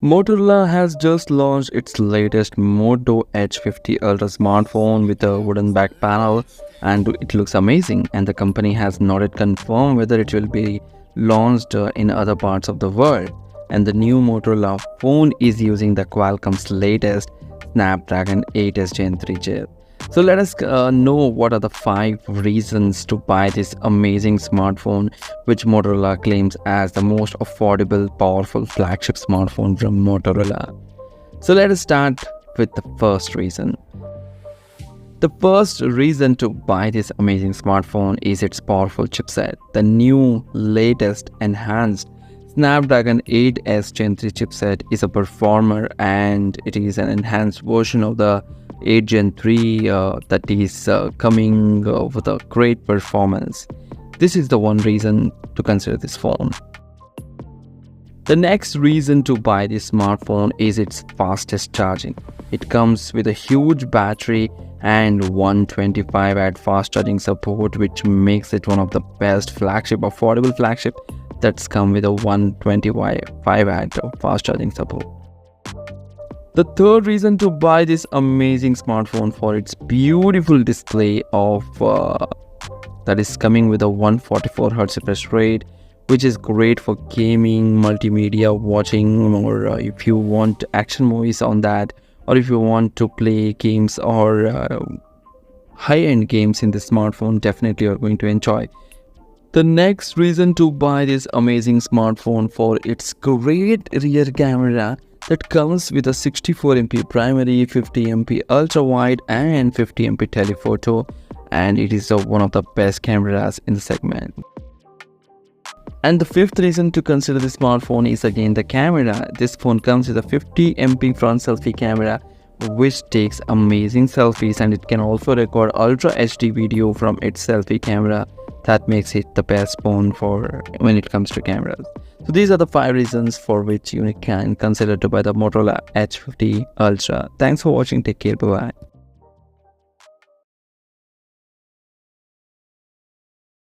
Motorola has just launched its latest Moto H50 Ultra smartphone with a wooden back panel, and it looks amazing. And the company has not yet confirmed whether it will be launched in other parts of the world. And the new Motorola phone is using the Qualcomm's latest Snapdragon 8s Gen 3 chip. So let us know what are the 5 reasons to buy this amazing smartphone, which Motorola claims as the most affordable, powerful flagship smartphone from Motorola. So let us start with the first reason. The first reason to buy this amazing smartphone is its powerful chipset. The new, latest, enhanced Snapdragon 8s Gen 3 chipset is a performer, and it is an enhanced version of the 8 Gen 3 that is coming with a great performance. This is the one reason to consider this phone. The next reason to buy this smartphone is its fastest charging. It comes with a huge battery and 125W fast charging support, which makes it one of the best affordable flagship that's come with a 125W fast charging support. The third reason to buy this amazing smartphone for its beautiful display of that is coming with a 144Hz refresh rate, which is great for gaming, multimedia watching, or if you want action movies on that, or if you want to play games or high-end games in the smartphone, definitely you're going to enjoy. The next reason to buy this amazing smartphone for its great rear camera that comes with a 64MP primary, 50MP ultra wide and 50MP telephoto, and it is one of the best cameras in the segment. And the fifth reason to consider the smartphone is again the camera. This phone comes with a 50MP front selfie camera, which takes amazing selfies, and it can also record Ultra HD video from its selfie camera. That makes it the best phone for when it comes to cameras. So these are the 5 reasons for which you can consider to buy the Motorola H50 Ultra. Thanks for watching. Take care. Bye bye.